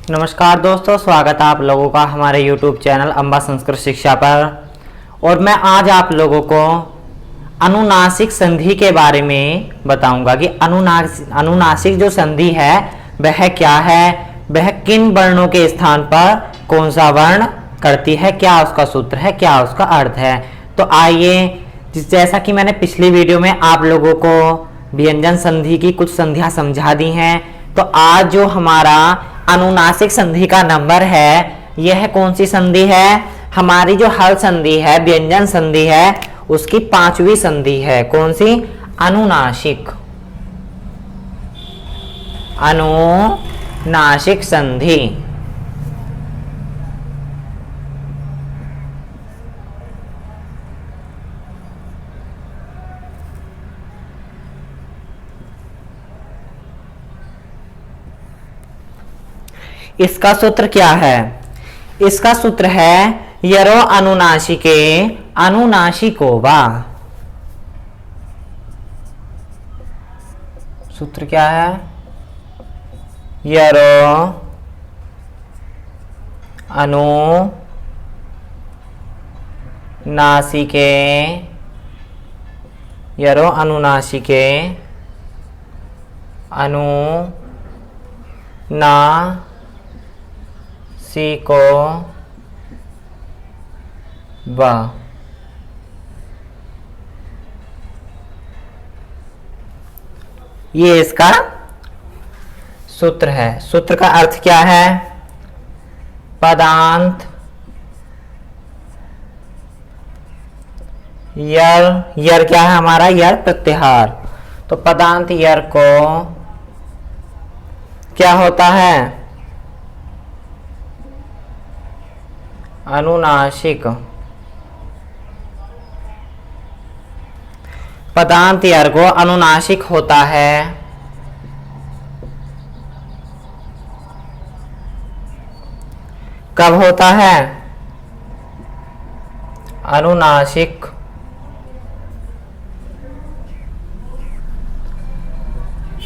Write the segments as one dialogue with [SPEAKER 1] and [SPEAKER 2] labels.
[SPEAKER 1] नमस्कार दोस्तों, स्वागत है आप लोगों का हमारे YouTube चैनल अम्बा संस्कृत शिक्षा पर। और मैं आज आप लोगों को अनुनासिक संधि के बारे में बताऊंगा कि अनुनासिक जो संधि है वह क्या है, वह किन वर्णों के स्थान पर कौन सा वर्ण करती है, क्या उसका सूत्र है, क्या उसका अर्थ है। तो आइए, जैसा कि मैंने पिछली वीडियो में आप लोगों को व्यंजन संधि की कुछ संधियां समझा दी हैं, तो आज जो हमारा अनुनासिक संधि का नंबर है, यह कौन सी संधि है? हमारी जो हल संधि है, व्यंजन संधि है, उसकी 5वीं संधि है। कौन सी? अनुनासिक। अनुनासिक संधि। इसका सूत्र क्या है? इसका सूत्र है यरो अनुनासिके अनुनासिको वा। सूत्र क्या है? यरो अनुनासिके यरो अनुनासिके अनुनासिको वा। ये इसका सूत्र है। सूत्र का अर्थ क्या है? पदांत यर क्या है हमारा? यर प्रत्याहार। तो पदांत यर को क्या होता है? अनुनासिक। पदांत यर को अनुनासिक होता है कब होता है? अनुनासिक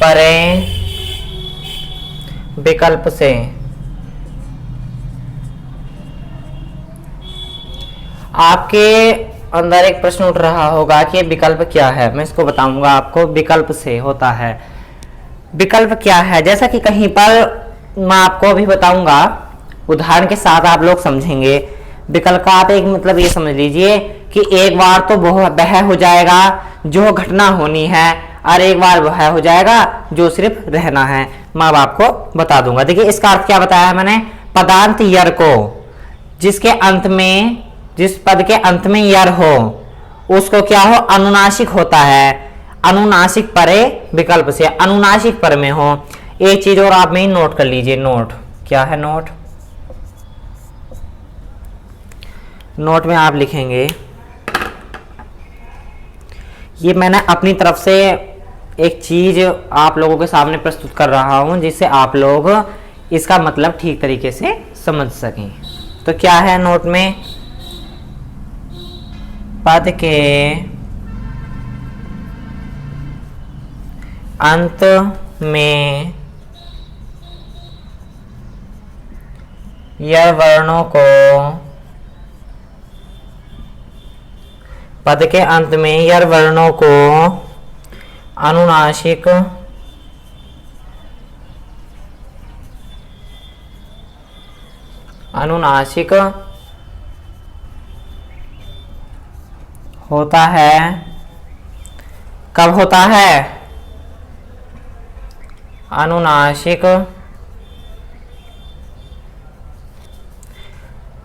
[SPEAKER 1] परे विकल्प से। आपके अंदर एक प्रश्न उठ रहा होगा कि विकल्प क्या है। मैं इसको बताऊंगा आपको। विकल्प से होता है। विकल्प क्या है? जैसा कि कहीं पर मैं आपको अभी बताऊंगा, उदाहरण के साथ आप लोग समझेंगे। विकल्प का आप एक मतलब ये समझ लीजिए कि एक बार तो वह हो जाएगा जो घटना होनी है, और एक बार वह हो जाएगा जो सिर्फ रहना है। मैं अब आपको बता दूंगा। देखिए, इसका अर्थ क्या बताया है मैंने? पदांत यर को, जिसके अंत में, जिस पद के अंत में यर हो, उसको क्या हो? अनुनासिक होता है। अनुनासिक परे विकल्प से, अनुनासिक पर में हो। एक चीज और आप में नोट कर लीजिए। नोट क्या है? नोट नोट में आप लिखेंगे, ये मैंने अपनी तरफ से एक चीज आप लोगों के सामने प्रस्तुत कर रहा हूं, जिससे आप लोग इसका मतलब ठीक तरीके से समझ सकें। तो क्या है नोट में? पद के अंत में यर वर्णों को, पद के अंत में यर वर्णों को अनुनासिक होता है। कब होता है? अनुनासिक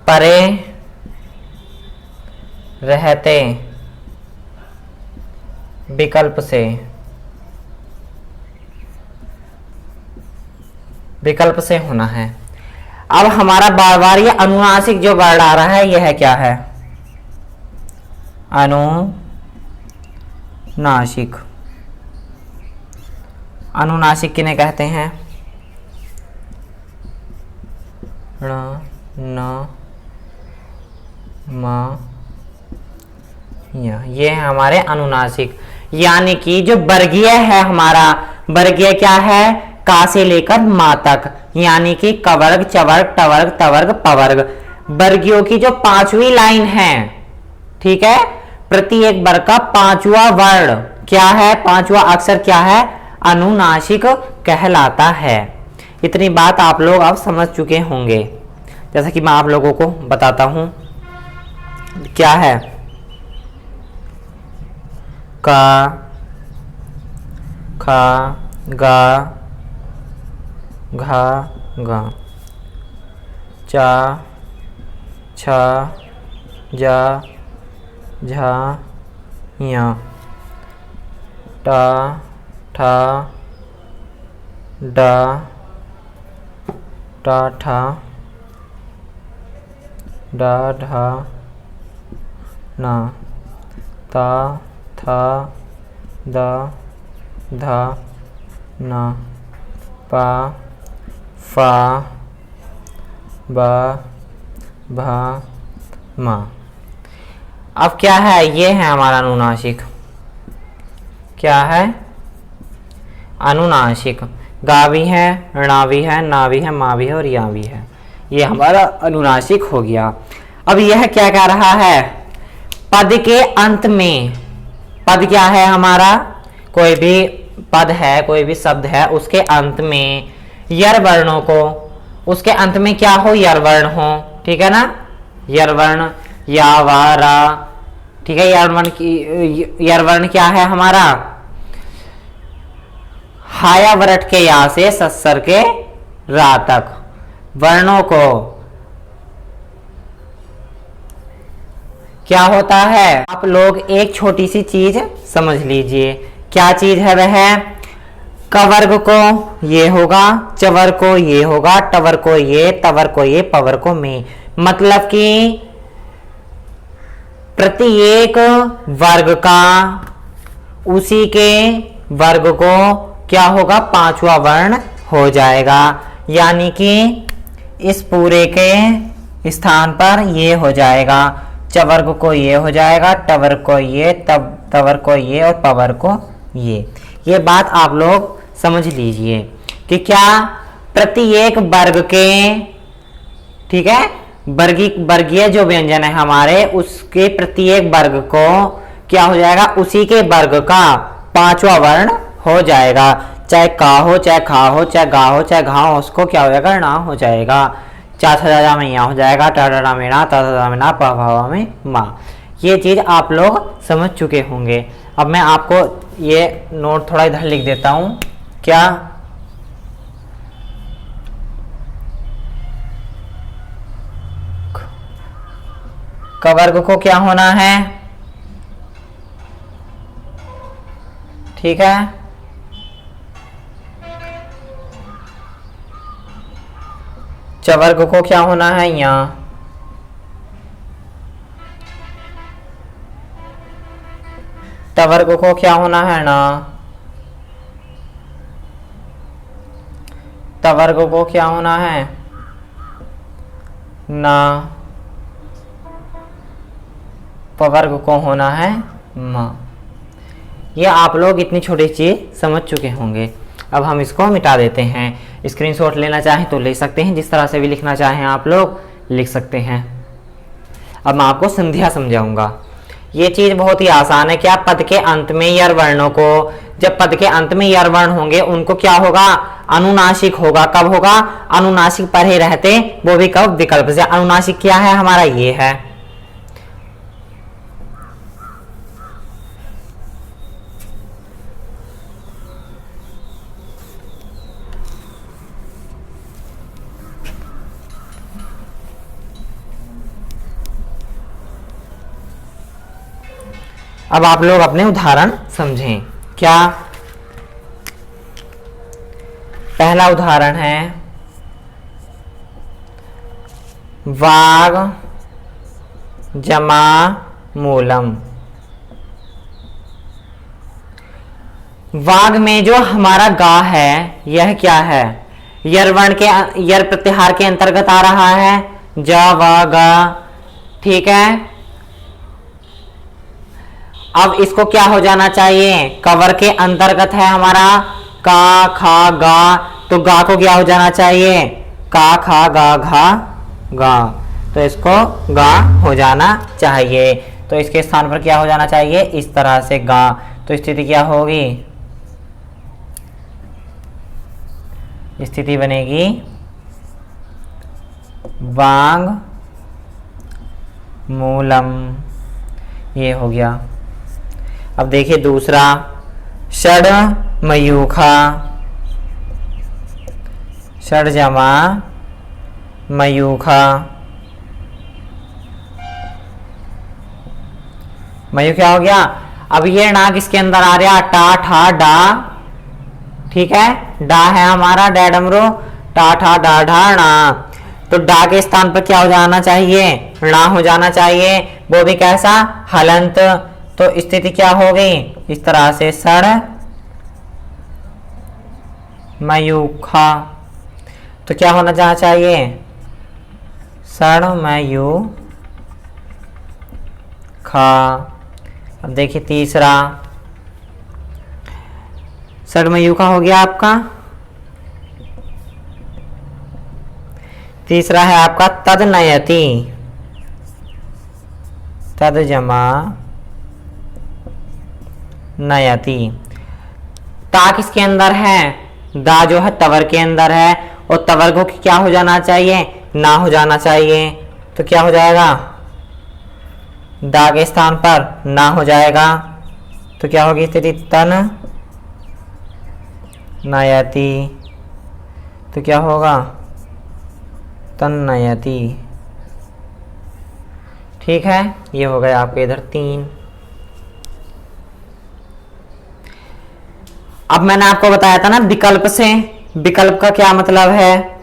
[SPEAKER 1] परे रहते विकल्प से। विकल्प से होना है। अब हमारा बार बार ये अनुनासिक जो वर्ड आ रहा है, यह क्या है? अनुनासिक। अनुनासिक किन्हें कहते हैं? न म ये है हमारे अनुनासिक। यानी कि जो वर्गीय है हमारा, वर्गीय क्या है? का से लेकर मा तक, यानी कि कवर्ग, चवर्ग, टवर्ग, तवर्ग, पवर्ग, वर्गियों की जो पांचवी लाइन है, ठीक है, प्रति एक वर्ग का पांचवा वर्ण क्या है, पांचवा अक्षर क्या है, अनुनासिक कहलाता है। इतनी बात आप लोग अब समझ चुके होंगे। जैसा कि मैं आप लोगों को बताता हूं क्या है, का, खा, गा, घा, गा, चा, छा, जा, झा, या, टा, ठा, डा, टा, ठा, डा, ढा, ना, ता, था, दा, धा, ना, पा, फा, बा, भा, मा। अब क्या है, ये है हमारा अनुनासिक। क्या है, अनुनासिक। गा भी है, णा भी है, ना भी है, मा भी है और या भी है। ये हमारा अनुनासिक हो गया। अब यह क्या कह रहा है, पद के अंत में, पद क्या है हमारा, कोई भी पद है, कोई भी शब्द है, उसके अंत में यर वर्णों को, उसके अंत में क्या हो, यर वर्ण हो, ठीक है ना, यर वर्ण, या, वा, रा, ठीक है। यर वर्ण क्या है हमारा, हाया वरट के या से सस्सर के रा तक वर्णों को क्या होता है। आप लोग एक छोटी सी चीज समझ लीजिए, क्या चीज है वह, कवर्ग को ये होगा, चवर को ये होगा, टवर को ये, तवर को ये, पवर को में, मतलब कि प्रत्येक वर्ग का उसी के वर्ग को क्या होगा, पांचवा वर्ण हो जाएगा, यानी कि इस पूरे के स्थान पर ये हो जाएगा, चवर्ग को ये हो जाएगा, टवर को ये, तवर को ये और पवर को ये बात आप लोग समझ लीजिए कि क्या प्रत्येक वर्ग के, ठीक है, वर्गीय जो व्यंजन है हमारे, उसके प्रत्येक वर्ग को क्या हो जाएगा, उसी के वर्ग का पांचवा वर्ण हो जाएगा, चाहे का हो, चाहे खा हो, चाहे गा हो, चाहे घा हो, उसको क्या हो जाएगा, ना हो जाएगा। चा छा में या हो जाएगा, टा टा में ना, ता ता में ना, पा भा में मा। ये चीज आप लोग समझ चुके होंगे। अब मैं आपको ये नोट थोड़ा इधर लिख देता हूं, क्या, कवर्ग को क्या होना है, ठीक है, चवर्ग को क्या होना है, यहाँ, तवर्ग को क्या होना है, ना, तवर्ग को क्या होना है, ना, पवर्ग को होना है मा। ये आप लोग इतनी छोटी चीज समझ चुके होंगे। अब हम इसको मिटा देते हैं। स्क्रीनशॉट लेना चाहें तो ले सकते हैं, जिस तरह से भी लिखना चाहें आप लोग लिख सकते हैं। अब मैं आपको संध्या समझाऊंगा। ये चीज बहुत ही आसान है। क्या, पद के अंत में यर वर्णों को, जब पद के अंत में यर वर्ण होंगे उनको क्या होगा, अनुनासिक होगा। कब होगा, अनुनासिक पढ़े रहते, वो भी कब, विकल्प से। अनुनासिक क्या है हमारा, ये है। अब आप लोग अपने उदाहरण समझें। क्या, पहला उदाहरण है, वाग जमा मूलम। वाग में जो हमारा गा है, यह क्या है, यर वर्ण के, यर प्रत्याहार के अंतर्गत आ रहा है, जा वा गा, ठीक है। अब इसको क्या हो जाना चाहिए, कवर के अंतर्गत है हमारा, का खा गा, तो गा को क्या हो जाना चाहिए, का खा गा घा गा, तो इसको गा हो जाना चाहिए। तो इसके स्थान पर क्या हो जाना चाहिए, इस तरह से गा। तो स्थिति क्या होगी, स्थिति बनेगी वांग मूलम, ये हो गया। अब देखिए दूसरा, षड मयूखा, षड जमा मयूखा, मयू क्या हो गया, अब ये ना किसके अंदर आ रहा, टा ठा डा, ठीक है, डा है हमारा डैडमरो, टा ठा डा ढा णा, तो डा के स्थान पर क्या हो जाना चाहिए, णा हो जाना चाहिए, वो भी कैसा, हलंत। तो स्थिति क्या हो गई, इस तरह से सड़ मयूखा, तो क्या होना जाना चाहिए, सड़ मयू खा। अब देखिए तीसरा, सड़ मयूखा हो गया आपका। तीसरा है आपका तद नयति, तद जमा नयति, ता किसके अंदर है, दा जो है तवर के अंदर है, और तवर को क्या हो जाना चाहिए, ना हो जाना चाहिए। तो क्या हो जाएगा, दा के स्थान पर ना हो जाएगा, तो क्या होगी स्थिति, तन नयति, तो क्या होगा, तन्नयति, ठीक है। ये हो गया आपके इधर 3। अब मैंने आपको बताया था ना विकल्प से, विकल्प का क्या मतलब है,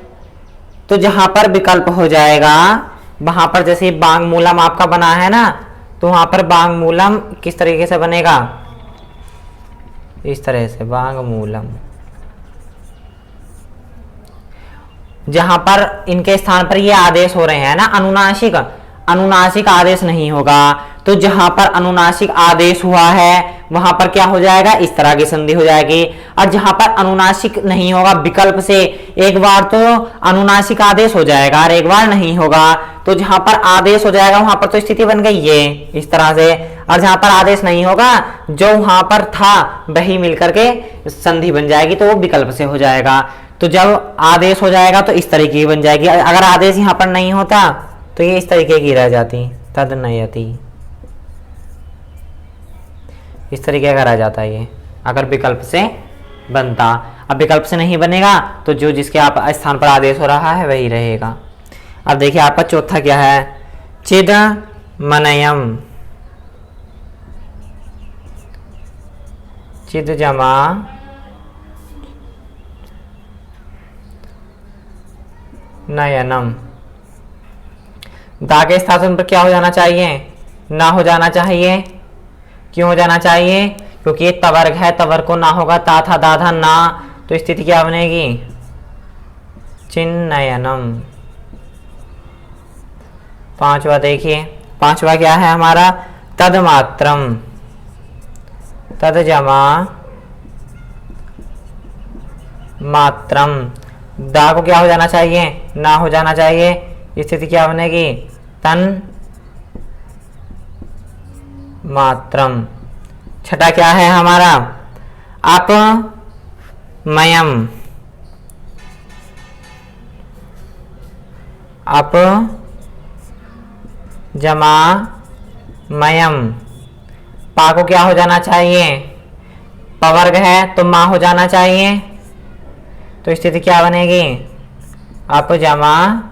[SPEAKER 1] तो जहां पर विकल्प हो जाएगा वहां पर, जैसे बांग मूलम आपका बना है ना, तो वहां पर बांग मूलम किस तरीके से बनेगा, इस तरह से बांग मूलम, जहां पर इनके स्थान पर ये आदेश हो रहे हैं ना, अनुनासिक, अनुनासिक आदेश नहीं होगा। तो जहां पर अनुनासिक आदेश हुआ है वहां पर क्या हो जाएगा, इस तरह की संधि हो जाएगी। और जहां पर अनुनासिक नहीं होगा विकल्प से, एक बार तो अनुनासिक आदेश हो जाएगा और एक बार नहीं होगा, तो जहां पर आदेश हो जाएगा वहां पर तो स्थिति बन गई ये इस तरह से, और जहां पर आदेश नहीं होगा जो वहां पर था वही मिलकर के संधि बन जाएगी, तो वो विकल्प से हो जाएगा। तो जब आदेश हो जाएगा तो इस तरीके की बन जाएगी, अगर आदेश यहाँ पर नहीं होता तो ये इस तरीके की रह जाती, तद नयति, इस तरीके का रह जाता है ये, अगर विकल्प से बनता। अब विकल्प से नहीं बनेगा तो जो जिसके आप स्थान पर आदेश हो रहा है वही रहेगा। अब देखिए आपका चौथा क्या है, चिद मनयम, चिद जमा नयनम, दा के स्थान पर क्या हो जाना चाहिए, ना हो जाना चाहिए। क्यों हो जाना चाहिए, क्योंकि ये तवर्ग है, तवर्ग को ना होगा, ता था दा था ना, तो स्थिति क्या बनेगी, चिन्नयनम। पांचवा देखिए, पांचवा क्या है हमारा, तदमात्रम, तद जमा मात्रम, दा को क्या हो जाना चाहिए, ना हो जाना चाहिए, स्थिति क्या बनेगी, तन मात्रम। छठा क्या है हमारा, अपमयम, अप जमा मयम, पा को क्या हो जाना चाहिए, पवर्ग है तो मा हो जाना चाहिए, तो स्थिति क्या बनेगी, अप जमा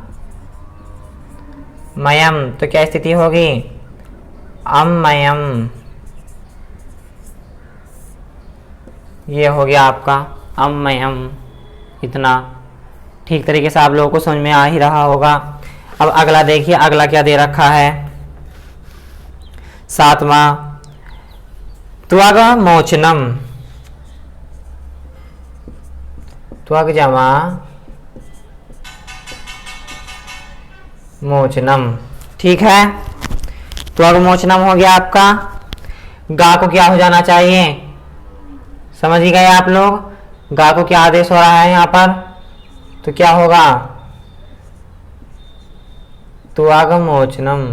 [SPEAKER 1] मयम, तो क्या स्थिति होगी, अमयम। ये हो गया आपका अमयम। इतना ठीक तरीके से आप लोगों को समझ में आ ही रहा होगा। अब अगला देखिए, अगला क्या दे रखा है, सातवां, त्वग मोचनम, त्वग जमा मोचनम, ठीक है। त्वग मोचनम हो गया आपका। गा को क्या हो जाना चाहिए, समझ ही गए आप लोग, गा को क्या आदेश हो रहा है यहाँ पर, तो क्या होगा, त्वगमोचनम।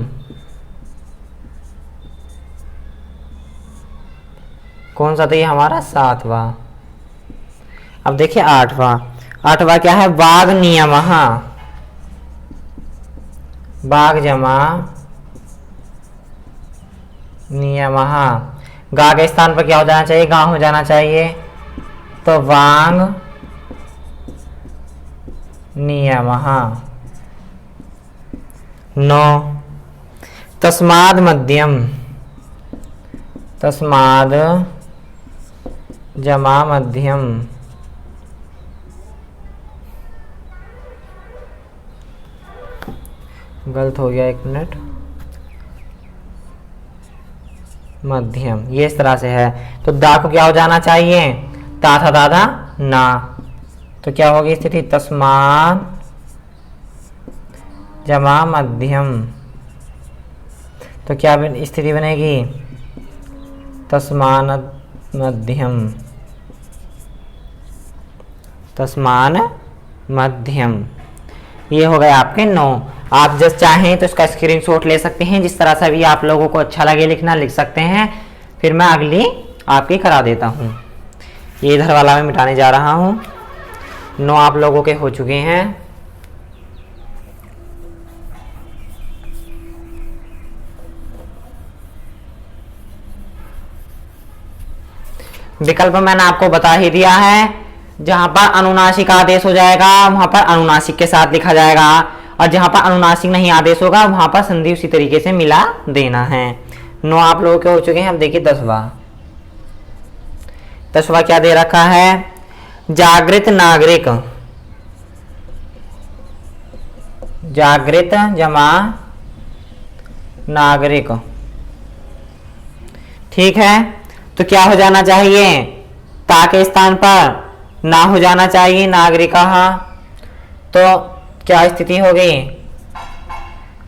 [SPEAKER 1] कौन सा था ये हमारा, 7वां। अब देखिए 8वां। 8वां क्या है, बाघ नियमः। बाघ जमा नियमः। गा के स्थान पर क्या हो जाना चाहिए, गा हो जाना चाहिए, तो वांग नियमः। 9 तस्माद मध्यम। तस्माद जमा मध्यम। गलत हो गया, 1 मिनट। मध्यम, ये इस तरह से है। तो दा को क्या हो जाना चाहिए, ता था दादा ना, तो क्या होगी स्थिति, तस्माद जमा मध्यम। तो क्या स्थिति बनेगी, तस्मान मध्यम। तस्मान मध्यम। ये हो गए आपके 9। आप जस्ट चाहें तो इसका स्क्रीनशॉट ले सकते हैं, जिस तरह से भी आप लोगों को अच्छा लगे लिखना लिख सकते हैं। फिर मैं अगली आपकी करा देता हूँ। ये इधर वाला मैं मिटाने जा रहा हूँ। 9 आप लोगों के हो चुके हैं। विकल्प मैंने आपको बता ही दिया है। जहां पर अनुनासिक आदेश हो जाएगा वहां पर अनुनासिक के साथ लिखा जाएगा, और जहां पर अनुनासिक नहीं आदेश होगा वहां पर संधि उसी तरीके से मिला देना है। 9 आप लोगों के हो चुके हैं। अब देखिए 10वां। 10वां क्या दे रखा है, जागृत नागरिक। जागृत जमा नागरिक। ठीक है, तो क्या हो जाना चाहिए, ता के स्थान पर ना हो जाना चाहिए, नागरिकः। तो क्या स्थिति होगी,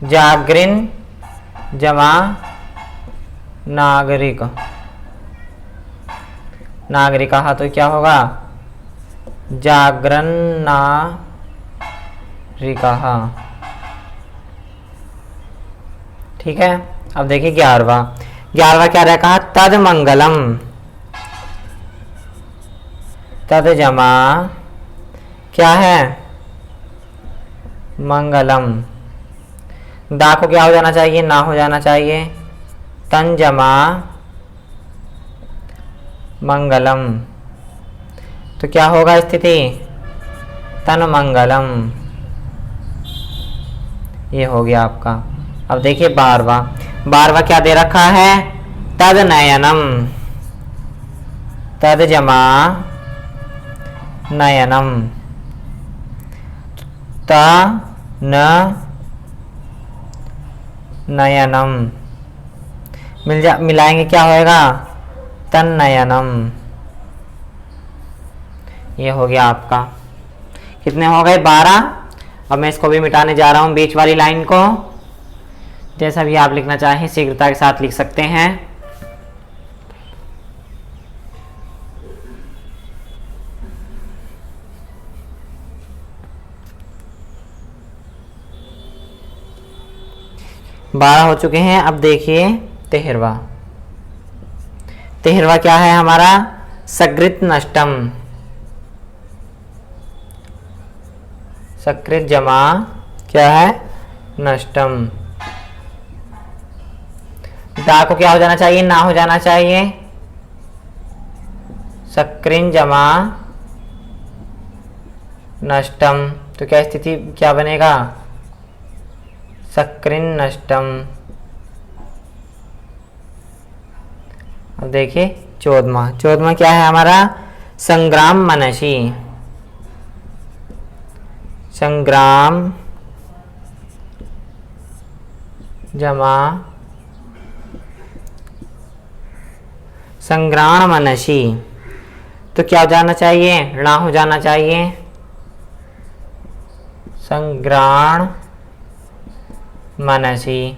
[SPEAKER 1] जागृन जमा नागरिक। नागरिकः तो क्या होगा, जागरण नागरिकः। ठीक है, अब देखिए 11वां। 11वां क्या रखा, तद मंगलम। तद जमा क्या है, मंगलम। दा को क्या हो जाना चाहिए, ना हो जाना चाहिए, तन जमा मंगलम। तो क्या होगा स्थिति, तन मंगलम। ये हो गया आपका। अब देखिए 12वां। 12वां क्या दे रखा है, तद नयनम। तद जमा नयनम। त न नयनम। मिलाएंगे क्या होएगा, तन नयनम। ये हो गया आपका। कितने हो गए, 12। अब मैं इसको भी मिटाने जा रहा हूँ, बीच वाली लाइन को। जैसा भी आप लिखना चाहें शीघ्रता के साथ लिख सकते हैं। बारह हो चुके हैं। अब देखिए 13वां। 13वां क्या है हमारा, सकृत नष्टम। सकृत जमा क्या है, नष्टम। दा को क्या हो जाना चाहिए, ना हो जाना चाहिए, सक्रिन जमा नष्टम। तो क्या स्थिति क्या बनेगा, सक्रिन नष्टम। अब देखिए 14वां। 14वां क्या है हमारा, संग्राम मनसी। संग्राम जमा संग्राम मनसी। तो क्या हो जाना चाहिए, णा हो जाना चाहिए, संग्राण मनसी।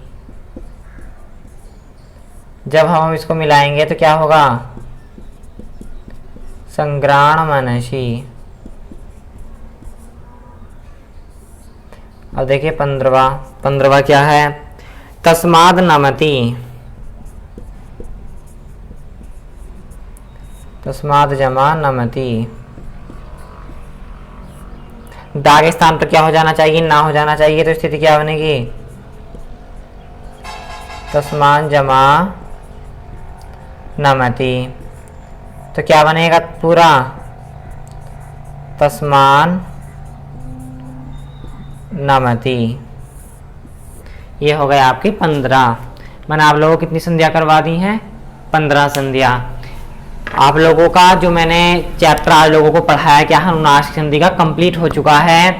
[SPEAKER 1] जब हम इसको मिलाएंगे तो क्या होगा, संग्रामनसी। अब देखिए 15वां क्या है, तस्माद नमति। तस्माद जमा नमति। दा के स्थान पर क्या हो जाना चाहिए, ना हो जाना चाहिए, तो स्थिति क्या बनेगी, तस्मान जमा नमति। तो क्या बनेगा पूरा, तस्मान नमति। ये हो गया आपकी 15। मैंने आप लोगों को कितनी संध्या करवा दी हैं, 15 संध्या। आप लोगों का जो मैंने चैप्टर आज लोगों को पढ़ाया क्या है, अनुनासिक संधि का कंप्लीट हो चुका है।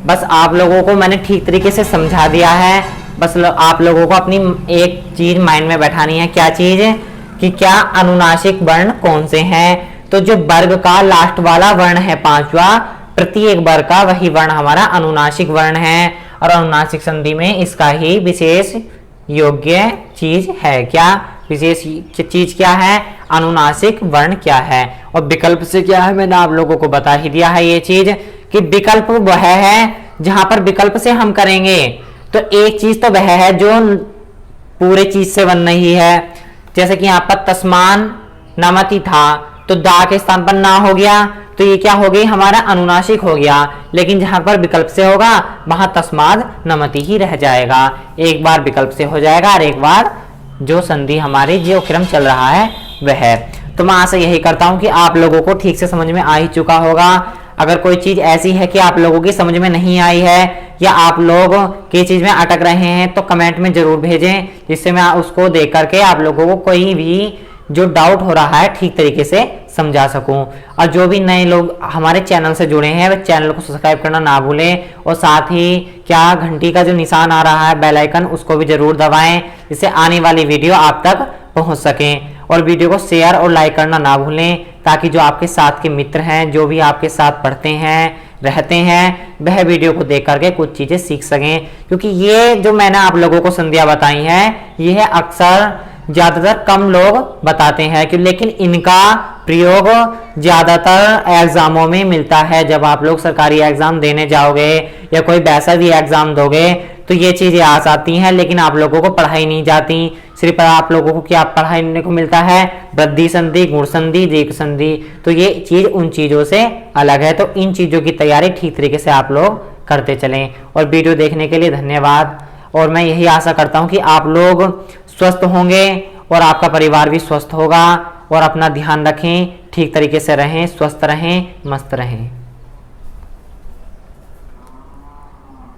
[SPEAKER 1] बस आप लोगों को मैंने ठीक तरीके से समझा दिया है। बस आप लोगों को अपनी एक चीज माइंड में बैठानी है, क्या चीज है कि क्या अनुनासिक वर्ण कौन से हैं। तो जो वर्ग का लास्ट वाला वर्ण है 5वां, प्रत्येक वर्ग का वही वर्ण हमारा अनुनासिक वर्ण है। और अनुनासिक संधि में इसका ही विशेष योग्य चीज है। क्या विशेष चीज क्या है, अनुनासिक वर्ण क्या है। और विकल्प से क्या है, मैंने आप लोगों को बता ही दिया है ये चीज कि विकल्प वह है जहां पर विकल्प से हम करेंगे तो एक चीज तो वह है जो पूरे चीज से बन रही है। जैसे कि यहाँ पर तस्मान नमति था, तो दा के स्थान पर ना हो गया, तो ये क्या हो गई, हमारा अनुनासिक हो गया। लेकिन जहां पर विकल्प से होगा वहां तस्माद नमति ही रह जाएगा। एक बार विकल्प से हो जाएगा और एक बार जो संधि हमारी जो क्रम चल रहा है वह। तो मैं आशा यही करता हूं कि आप लोगों को ठीक से समझ में आ ही चुका होगा। अगर कोई चीज ऐसी है कि आप लोगों की समझ में नहीं आई है या आप लोग किसी चीज में अटक रहे हैं तो कमेंट में जरूर भेजें, जिससे मैं उसको देख करके आप लोगों को कोई भी जो डाउट हो रहा है ठीक तरीके से समझा सकूं। और जो भी नए लोग हमारे चैनल से जुड़े हैं वह चैनल को सब्सक्राइब करना ना भूलें। और साथ ही क्या घंटी का जो निशान आ रहा है बेल आइकन, उसको भी जरूर दबाएं, जिससे आने वाली वीडियो आप तक पहुंच सकें। और वीडियो को शेयर और लाइक करना ना भूलें, ताकि जो आपके साथ के मित्र हैं, जो भी आपके साथ पढ़ते हैं रहते हैं, वह वीडियो को देख करके कुछ चीजें सीख सकें। क्योंकि ये जो मैंने आप लोगों को संध्या बताई है, यह अक्सर ज्यादातर कम लोग बताते हैं कि, लेकिन इनका प्रयोग ज्यादातर एग्जामों में मिलता है। जब आप लोग सरकारी एग्जाम देने जाओगे या कोई वैसा भी एग्जाम दोगे तो ये चीजें आ जाती हैं, लेकिन आप लोगों को पढ़ाई नहीं जाती। सिर्फ आप लोगों को क्या पढ़ाने को मिलता है, वृद्धि संधि, गुण संधि, दीर्घ संधि। तो ये चीज उन चीजों से अलग है। तो इन चीजों की तैयारी ठीक तरीके से आप लोग करते चलें। और वीडियो देखने के लिए धन्यवाद। और मैं यही आशा करता हूं कि आप लोग स्वस्थ होंगे और आपका परिवार भी स्वस्थ होगा। और अपना ध्यान रखें, ठीक तरीके से रहें, स्वस्थ रहें, मस्त रहें।